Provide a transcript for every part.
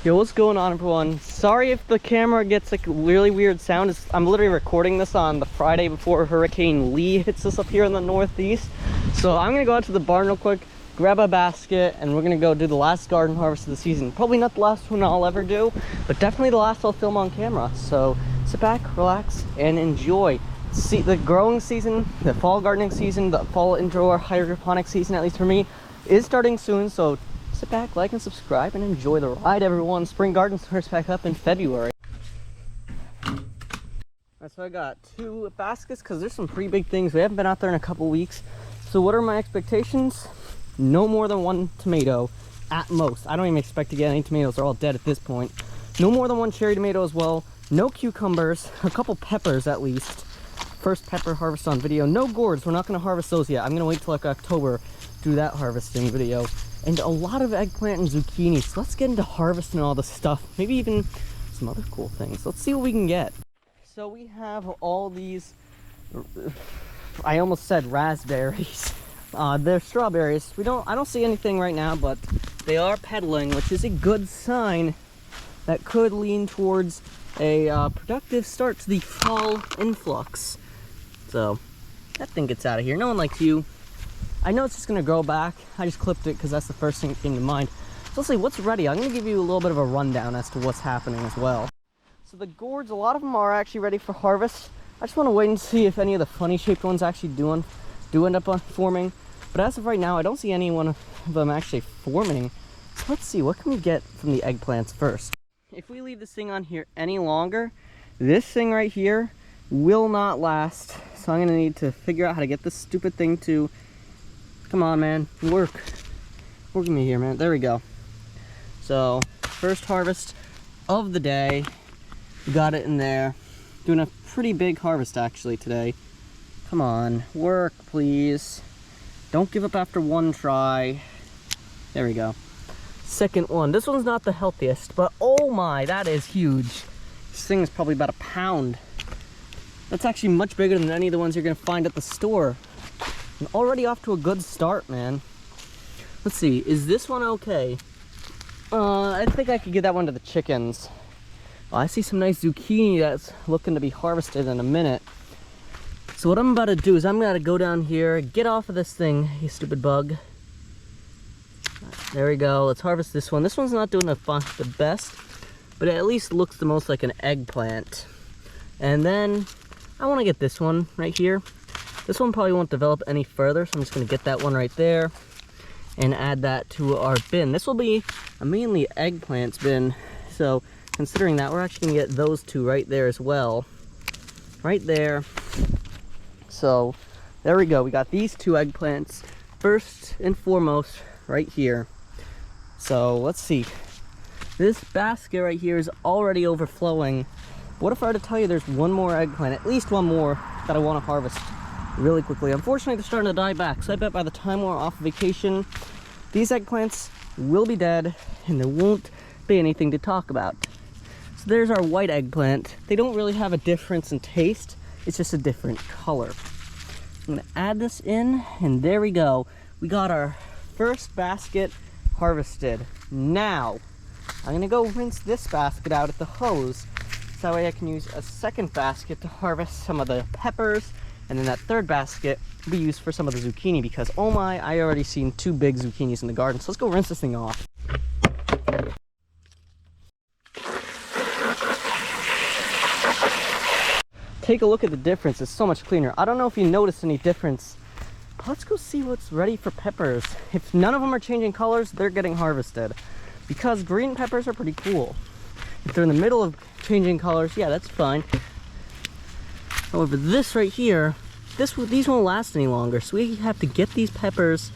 Yo, what's going on, everyone? Sorry if the camera gets like really weird sound. I'm literally recording this on the Friday before Hurricane Lee hits us up here in the Northeast. So I'm gonna go out to the barn real quick, grab a basket, and we're gonna go do the last garden harvest of the season. Probably not the last one I'll ever do, but definitely the last I'll film on camera. So sit back, relax, and enjoy. See, the growing season, the fall gardening season, the fall indoor hydroponic season, at least for me, is starting soon. So sit back, like, and subscribe, and enjoy the ride, everyone. Spring garden starts back up in February. Alright, so I got 2 baskets because there's some pretty big things. We haven't been out there in a couple weeks. So what are my expectations? No more than 1 tomato at most. I don't even expect to get any tomatoes. They're all dead at this point. No more than 1 cherry tomato as well. No cucumbers. A couple peppers at least. First pepper harvest on video. No gourds. We're not going to harvest those yet. I'm going to wait till like October to do that harvesting video. And a lot of eggplant and zucchini. So let's get into harvesting all this stuff. Maybe even some other cool things. Let's see what we can get. So we have all these, I almost said raspberries. They're strawberries. I don't see anything right now, but they are pedaling, which is a good sign that could lean towards a productive start to the fall influx. So that thing gets out of here. No one likes you. I know it's just gonna grow back. I just clipped it because that's the first thing that came to mind. So let's see what's ready. I'm gonna give you a little bit of a rundown as to what's happening as well. So the gourds, a lot of them are actually ready for harvest. I just want to wait and see if any of the funny shaped ones actually do end up forming. But as of right now, I don't see any one of them actually forming. So let's see, what can we get from the eggplants first? If we leave this thing on here any longer, this thing right here will not last. So I'm gonna need to figure out how to get this stupid thing to, come on, man, work with me here, man. There we go. So first harvest of the day. We got it in there. Doing a pretty big harvest actually today. Come on, work please. Don't give up after 1 try. There we go. Second one. This one's not the healthiest, but oh my, that is huge. This thing is probably about 1 pound. That's actually much bigger than any of the ones you're gonna find at the store. And already off to a good start, man. Let's see, is this one okay? I think I could give that one to the chickens. Oh, I see some nice zucchini that's looking to be harvested in a minute. So what I'm about to do is I'm gonna go down here, get off of this thing, you stupid bug. There we go, let's harvest this one. This one's not doing the best, but it at least looks the most like an eggplant. And then I wanna get this one right here. This one probably won't develop any further, so I'm just gonna get that one right there and add that to our bin. This will be a mainly eggplants bin, so considering that, we're actually gonna get those 2 right there as well. Right there. So there we go, we got these 2 eggplants first and foremost right here. So let's see, this basket right here is already overflowing. What if I were to tell you there's 1 more eggplant, at least 1 more, that I want to harvest really quickly? Unfortunately, they're starting to die back, so I bet by the time we're off vacation, these eggplants will be dead and there won't be anything to talk about. So there's our white eggplant. They don't really have a difference in taste, it's just a different color. I'm gonna add this in, and there we go. We got our first basket harvested. Now, I'm gonna go rinse this basket out at the hose, so that way I can use a second basket to harvest some of the peppers, and then that third basket will be used for some of the zucchini, because oh my, I already seen 2 big zucchinis in the garden. So let's go rinse this thing off. Take a look at the difference, it's so much cleaner. I don't know if you noticed any difference. Let's go see what's ready for peppers. If none of them are changing colors, they're getting harvested. Because green peppers are pretty cool. If they're in the middle of changing colors, yeah, that's fine. However, this right here, these won't last any longer. So we have to get these peppers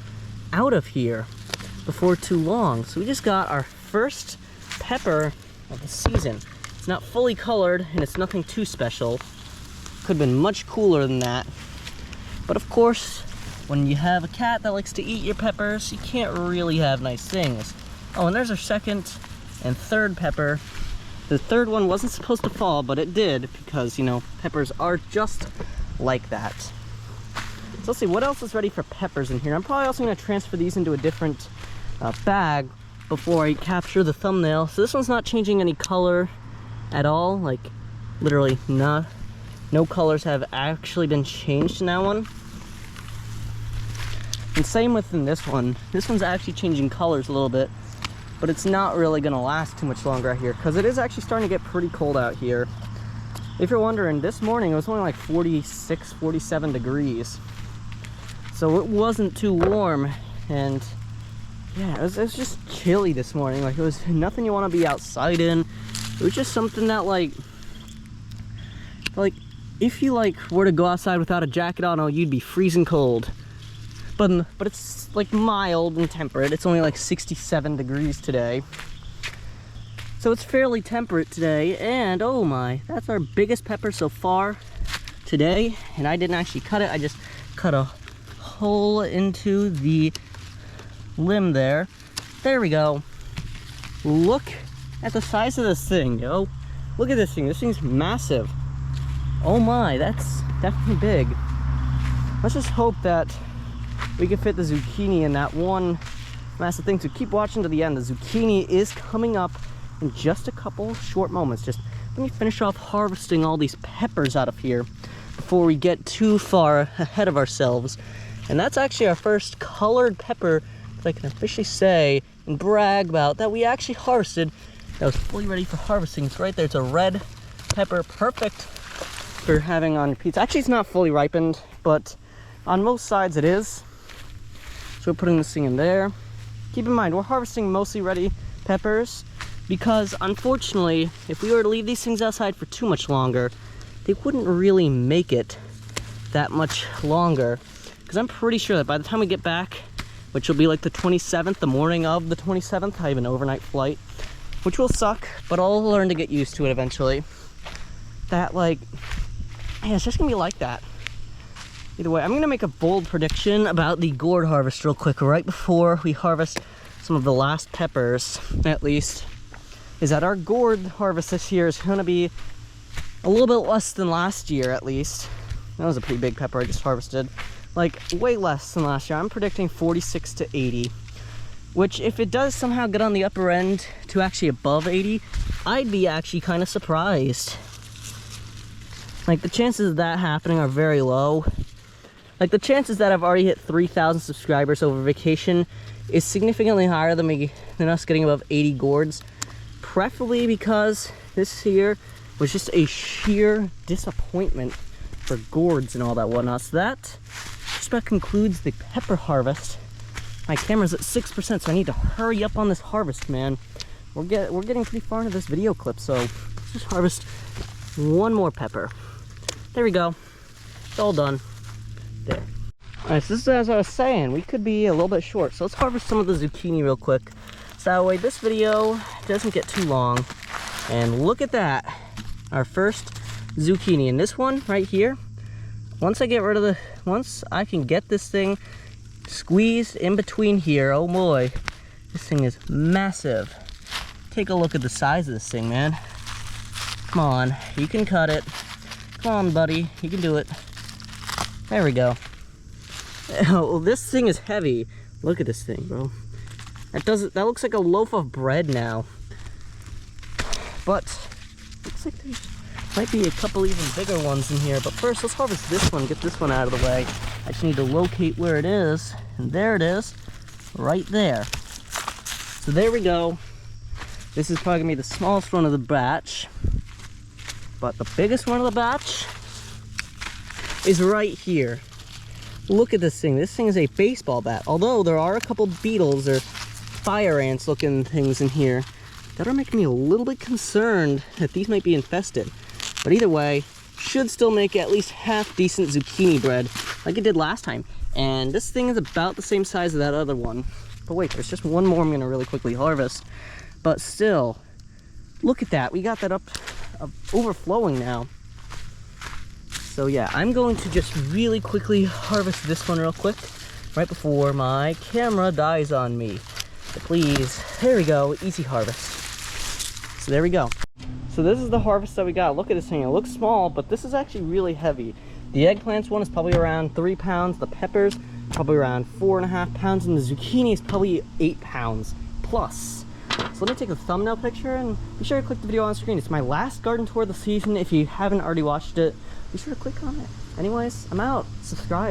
out of here before too long. So we just got our first pepper of the season. It's not fully colored and it's nothing too special. Could have been much cooler than that. But of course, when you have a cat that likes to eat your peppers, you can't really have nice things. Oh, and there's our second and third pepper. The third one wasn't supposed to fall, but it did because, you know, peppers are just like that. So let's see, what else is ready for peppers in here? I'm probably also going to transfer these into a different bag, before I capture the thumbnail. So this one's not changing any color at all, like literally no colors have actually been changed in that one. And same within this one. This one's actually changing colors a little bit, but it's not really gonna last too much longer out here because it is actually starting to get pretty cold out here. If you're wondering, this morning it was only like 46, 47 degrees. So it wasn't too warm, and yeah, it was just chilly this morning. Like, it was nothing you want to be outside in. It was just something that like if you like were to go outside without a jacket on, oh, you'd be freezing cold. But it's like mild and temperate. It's only like 67 degrees today. So it's fairly temperate today, and oh my, that's our biggest pepper so far today. And I didn't actually cut it, I just cut a hole into the limb there. There we go. Look at the size of this thing, yo. Look at this thing. This thing's massive. Oh my, that's definitely big. Let's just hope that we can fit the zucchini in that one massive thing. So keep watching to the end. The zucchini is coming up in just a couple short moments. Just let me finish off harvesting all these peppers out of here before we get too far ahead of ourselves. And that's actually our first colored pepper that I can officially say and brag about that we actually harvested. That was fully ready for harvesting. It's right there. It's a red pepper, perfect for having on pizza. Actually, it's not fully ripened, but on most sides it is. So we're putting this thing in there. Keep in mind, we're harvesting mostly ready peppers because unfortunately, if we were to leave these things outside for too much longer, they wouldn't really make it that much longer. Because I'm pretty sure that by the time we get back, which will be like the 27th, the morning of the 27th, I have an overnight flight, which will suck, but I'll learn to get used to it eventually. That like, yeah, it's just gonna be like that. Either way, I'm gonna make a bold prediction about the gourd harvest real quick right before we harvest some of the last peppers, at least, is that our gourd harvest this year is gonna be a little bit less than last year, at least. That was a pretty big pepper I just harvested. Like, way less than last year. I'm predicting 46 to 80, which if it does somehow get on the upper end to actually above 80, I'd be actually kind of surprised. Like, the chances of that happening are very low. Like, the chances that I've already hit 3,000 subscribers over vacation is significantly higher than us getting above 80 gourds. Preferably because this year was just a sheer disappointment for gourds and all that whatnot. So that just about concludes the pepper harvest. My camera's at 6%, so I need to hurry up on this harvest, man. We're getting pretty far into this video clip, so let's just harvest one more pepper. There we go. It's all done. There. Alright, so this is as I was saying, we could be a little bit short, so let's harvest some of the zucchini real quick. So that way this video doesn't get too long. And look at that. Our first zucchini. And this one right here, once I can get this thing squeezed in between here, oh boy, this thing is massive. Take a look at the size of this thing, man. Come on, you can cut it. Come on, buddy, you can do it. There we go. Oh, this thing is heavy. Look at this thing, bro. That looks like a loaf of bread now. But looks like there might be a couple even bigger ones in here. But first, let's harvest this one, get this one out of the way. I just need to locate where it is. And there it is, right there. So there we go. This is probably gonna be the smallest one of the batch. But the biggest one of the batch is right here. Look at this thing. This thing is a baseball bat. Although there are a couple beetles or fire ants looking things in here that are making me a little bit concerned that these might be infested. But either way, should still make at least half decent zucchini bread like it did last time. And this thing is about the same size as that other one. But wait, there's just one more I'm gonna really quickly harvest. But still, look at that. We got that up overflowing now. So yeah, I'm going to just really quickly harvest this one real quick right before my camera dies on me. So please, there we go, easy harvest. So there we go. So this is the harvest that we got. Look at this thing, it looks small, but this is actually really heavy. The eggplants one is probably around 3 pounds, the peppers probably around 4.5 pounds, and the zucchini is probably 8 pounds plus. So let me take a thumbnail picture and be sure to click the video on screen. It's my last garden tour of the season. If you haven't already watched it, be sure to click on it. Anyways, I'm out. Subscribe.